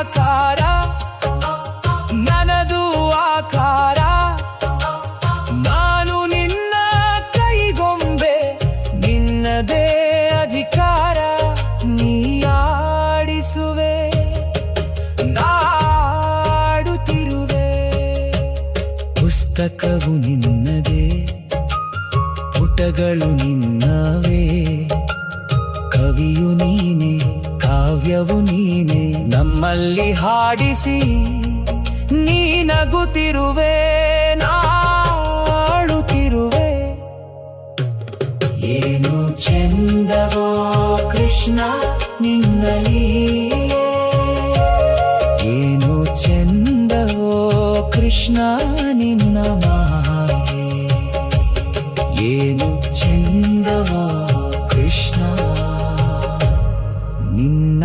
ಆಕಾರ ನನ್ನದು ಆಕಾರ ನಾನು ನಿನ್ನ ಕೈಗೊಂಬೆ ನಿನ್ನದೇ ಅಧಿಕಾರ ನೀ ಆಡಿಸುವೆ ನಾಡುತ್ತಿರುವೆ ಪುಸ್ತಕವು ನಿನ್ನದೇ ಪುಟಗಳು ನಿನ್ನವೇ ಕವಿಯು ನೀನೆ ಕಾವ್ಯವು ನೀನೆ ನಮ್ಮಲ್ಲಿ ಹಾಡಿಸಿ ನೀ ನಗುತ್ತಿರುವೆ ನಾಡುತ್ತಿರುವೆ ಏನು ಚೆಂದವೋ ಕೃಷ್ಣ ನಿನ್ನ ಲೀಲೆ ಏನು ಚೆಂದವೋ ಕೃಷ್ಣ ನಿನ್ನ ಮಾಯೆ ಏನು ಚೆಂದವೋ ಕೃಷ್ಣ ನಿನ್ನ